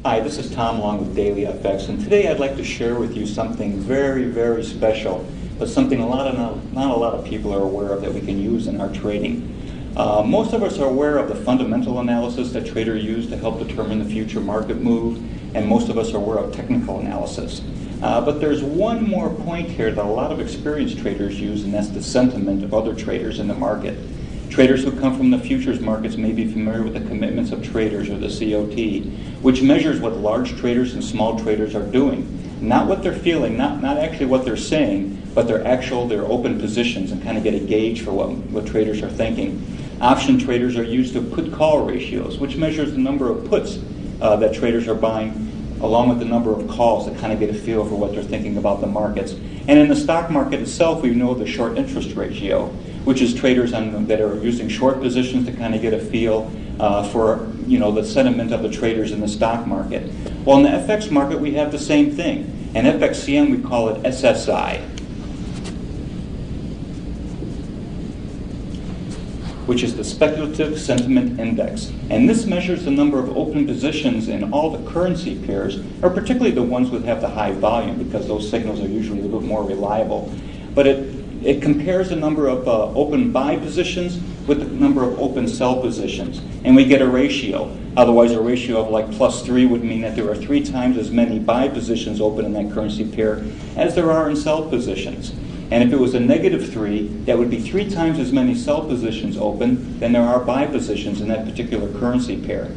Hi, this is Tom Long with Daily FX, and today I'd like to share with you something very, very special, but something not a lot of people are aware of that we can use in our trading. Most of us are aware of the fundamental analysis that traders use to help determine the future market move, and most of us are aware of technical analysis. But there's one more point here that a lot of experienced traders use, and that's the sentiment of other traders in the market. Traders who come from the futures markets may be familiar with the commitments of traders, or the COT, which measures what large traders and small traders are doing. Not what they're feeling, not actually what they're saying, but their open positions, and kind of get a gauge for what traders are thinking. Option traders are used to put-call ratios, which measures the number of puts that traders are buying, along with the number of calls to kind of get a feel for what they're thinking about the markets. And in the stock market itself, we know the short interest ratio, which is traders that are using short positions to kind of get a feel for the sentiment of the traders in the stock market. Well, in the FX market, we have the same thing. In FXCM, we call it SSI, which is the Speculative Sentiment Index. And this measures the number of open positions in all the currency pairs, or particularly the ones that have the high volume, because those signals are usually a little bit more reliable. But it compares the number of open buy positions with the number of open sell positions. And we get a ratio. Otherwise, a ratio of like +3 would mean that there are 3 times as many buy positions open in that currency pair as there are in sell positions. And if it was a -3, that would be 3 times as many sell positions open than there are buy positions in that particular currency pair.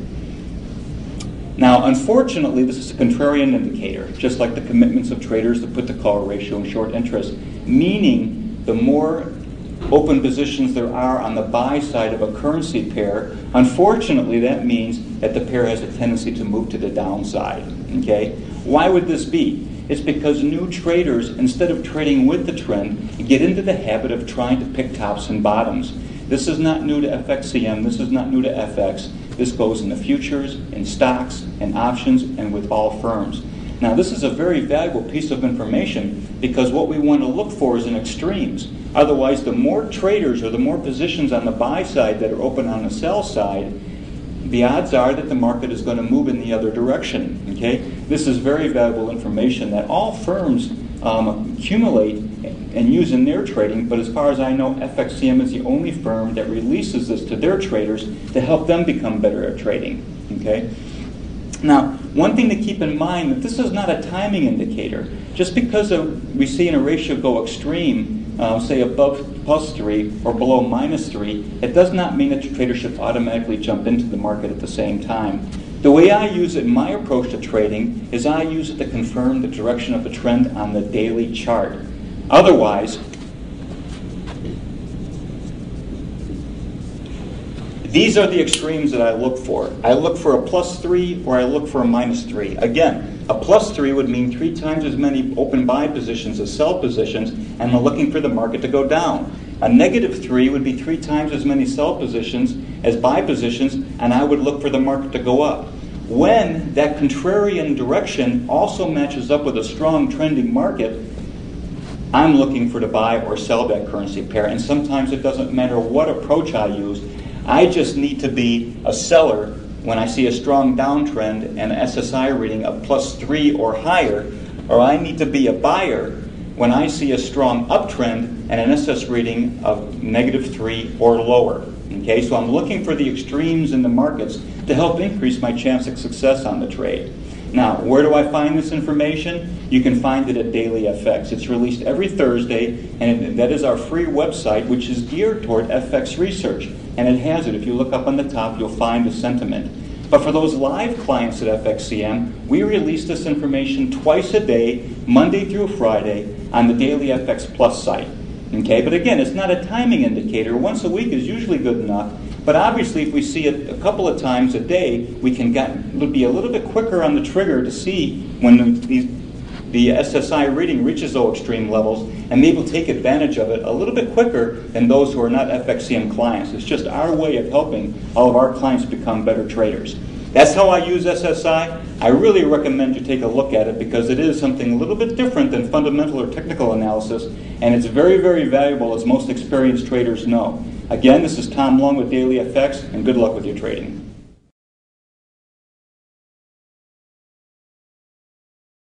Now, unfortunately, this is a contrarian indicator, just like the commitments of traders, the put-to-call ratio, and short interest, meaning the more open positions there are on the buy side of a currency pair, unfortunately, that means that the pair has a tendency to move to the downside. Okay? Why would this be? It's because new traders, instead of trading with the trend, get into the habit of trying to pick tops and bottoms. This is not new to FXCM. This is not new to FX. This goes in the futures, in stocks, in options, and with all firms. Now, this is a very valuable piece of information because what we want to look for is in extremes. Otherwise, the more traders or the more positions on the buy side that are open on the sell side, the odds are that the market is going to move in the other direction. Okay? This is very valuable information that all firms accumulate and use in their trading, but as far as I know, FXCM is the only firm that releases this to their traders to help them become better at trading. Okay? Now, one thing to keep in mind, that this is not a timing indicator. Just because we see in a ratio go extreme, say above +3 or below -3, it does not mean that the trader should automatically jump into the market at the same time. The way I use it in my approach to trading is I use it to confirm the direction of the trend on the daily chart. Otherwise, these are the extremes that I look for. I look for a +3 or I look for a -3. Again, a +3 would mean 3 times as many open buy positions as sell positions, and I'm looking for the market to go down. A -3 would be 3 times as many sell positions as buy positions, and I would look for the market to go up. When that contrarian direction also matches up with a strong trending market, I'm looking for to buy or sell that currency pair, and sometimes it doesn't matter what approach I use. I just need to be a seller when I see a strong downtrend and an SSI reading of +3 or higher, or I need to be a buyer when I see a strong uptrend and an SS reading of -3 or lower. Okay, so I'm looking for the extremes in the markets to help increase my chance of success on the trade. Now, where do I find this information? You can find it at Daily FX. It's released every Thursday, and that is our free website, which is geared toward FX research. And it has it. If you look up on the top, you'll find the sentiment. But for those live clients at FXCM, we release this information twice a day, Monday through Friday, on the Daily FX Plus site. Okay, but again, it's not a timing indicator. Once a week is usually good enough. But obviously, if we see it a couple of times a day, we can be a little bit quicker on the trigger to see when the SSI reading reaches those extreme levels, and maybe we'll take advantage of it a little bit quicker than those who are not FXCM clients. It's just our way of helping all of our clients become better traders. That's how I use SSI. I really recommend you take a look at it because it is something a little bit different than fundamental or technical analysis, and it's very, very valuable, as most experienced traders know. Again, this is Tom Long with Daily FX, and good luck with your trading.